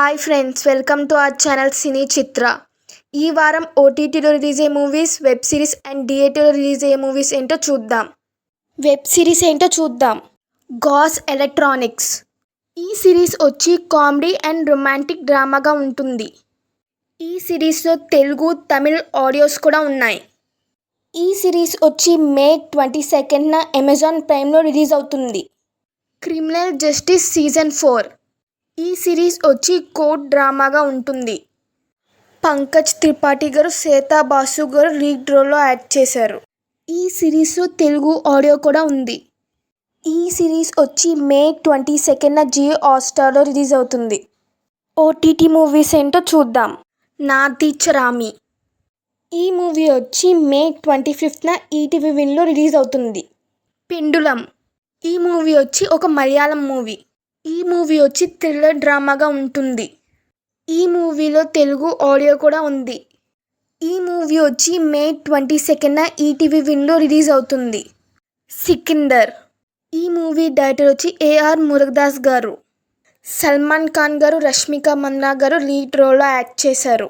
Hi friends, welcome to our channel cine Chitra. ఈ వారం ఓటీటీలో రిలీజ్ అయ్యే మూవీస్, వెబ్ సిరీస్ అండ్ థియేటర్లో రిలీజ్ అయ్యే మూవీస్ ఏంటో చూద్దాం. వెబ్ సిరీస్ ఏంటో చూద్దాం. గాస్ ఎలక్ట్రానిక్స్. ఈ సిరీస్ వచ్చి కామెడీ అండ్ రొమాంటిక్ డ్రామాగా ఉంటుంది. ఈ సిరీస్లో తెలుగు, తమిళ్ ఆడియోస్ కూడా ఉన్నాయి. ఈ సిరీస్ వచ్చి మే 22న అమెజాన్ ప్రైమ్లో రిలీజ్ అవుతుంది. Criminal justice season 4. ఈ సిరీస్ వచ్చి కోర్ట్ డ్రామాగా ఉంటుంది. పంకజ్ త్రిపాఠి గారు, శ్వేతా బాసు గారు లీడ్ రోల్లో యాక్ట్ చేశారు. ఈ సిరీస్లో తెలుగు ఆడియో కూడా ఉంది. ఈ సిరీస్ వచ్చి మే 22న జియో హాట్‌స్టార్లో రిలీజ్ అవుతుంది. ఓటీటీ మూవీస్ ఏంటో చూద్దాం. నాతిచరామి. ఈ మూవీ వచ్చి మే 25న ఈటీవీ విన్లో రిలీజ్ అవుతుంది. పెండులం. ఈ మూవీ వచ్చి ఒక మలయాళం మూవీ. ఈ మూవీ వచ్చి థ్రిల్లర్ డ్రామాగా ఉంటుంది. ఈ మూవీలో తెలుగు ఆడియో కూడా ఉంది. ఈ మూవీ వచ్చి మే 22న ఈటీవీ విన్లో రిలీజ్ అవుతుంది. సికిందర్. ఈ మూవీ డైరెక్టర్ వచ్చి ఏఆర్ మురుగదాస్ గారు. సల్మాన్ ఖాన్ గారు, రష్మిక మందాన గారు లీడ్ రోల్లో యాక్ట్ చేశారు.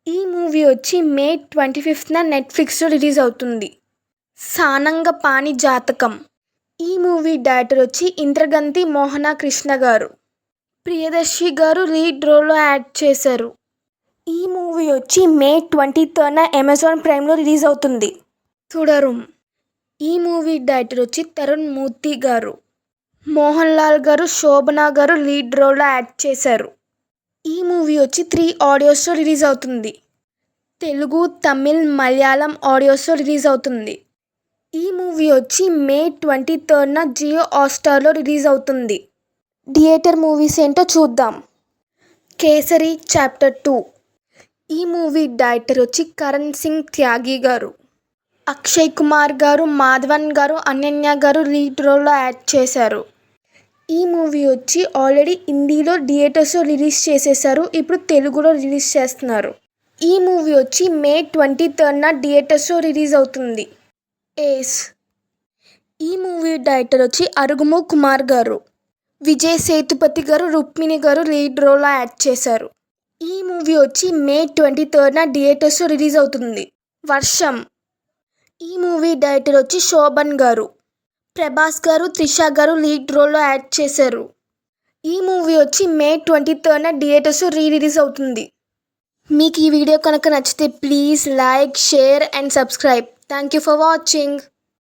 ఈ మూవీ వచ్చి మే 25న నెట్ఫ్లిక్స్లో రిలీజ్ అవుతుంది. సానంగపాణి జాతకం. ఈ మూవీ డైరెక్టర్ వచ్చి ఇంద్రగంతి మోహన కృష్ణ గారు. ప్రియదర్శి గారు లీడ్ రోల్లో యాక్ట్ చేశారు. ఈ మూవీ వచ్చి మే 23న అమెజాన్ ప్రైమ్లో రిలీజ్ అవుతుంది. సుడరుం. ఈ మూవీ డైరెక్టర్ వచ్చి తరుణ్ మూర్తి గారు. మోహన్ లాల్ గారు, శోభన గారు లీడ్ రోల్లో యాక్ట్ చేశారు. ఈ మూవీ వచ్చి 3 ఆడియోస్లో రిలీజ్ అవుతుంది. తెలుగు, తమిళ్, మలయాళం ఆడియోస్లో రిలీజ్ అవుతుంది. ఈ మూవీ వచ్చి మే 23న జియో హాట్‌స్టార్లో రిలీజ్ అవుతుంది. థియేటర్ మూవీస్ ఏంటో చూద్దాం. కేసరి చాప్టర్ 2. ఈ మూవీ డైరెక్టర్ వచ్చి కరణ్ సింగ్ త్యాగి గారు. అక్షయ్ కుమార్ గారు, మాధవన్ గారు, అనన్య గారు లీడ్ రోల్లో యాక్ట్ చేశారు. ఈ మూవీ వచ్చి ఆల్రెడీ హిందీలో థియేటర్స్లో రిలీజ్ చేసేసారు. ఇప్పుడు తెలుగులో రిలీజ్ చేస్తున్నారు. ఈ మూవీ వచ్చి మే 23న థియేటర్స్లో రిలీజ్ అవుతుంది. ఏస్. ఈ మూవీ డైరెక్టర్ వచ్చి అరుగుము కుమార్ గారు. విజయ్ సేతుపతి గారు, రుక్మిణి గారు లీడ్ రోల్లో యాక్ట్ చేశారు. ఈ మూవీ వచ్చి మే 23న థియేటర్స్లో రిలీజ్ అవుతుంది. వర్షం. ఈ మూవీ డైరెక్టర్ వచ్చి శోభన్ గారు. ప్రభాస్ గారు, త్రిష గారు లీడ్ రోల్లో యాక్ట్ చేశారు. ఈ మూవీ వచ్చి మే 23న థియేటర్స్లో రిలీజ్ అవుతుంది. మీకు ఈ వీడియో కనుక నచ్చితే please like, share and subscribe. Thank you for watching.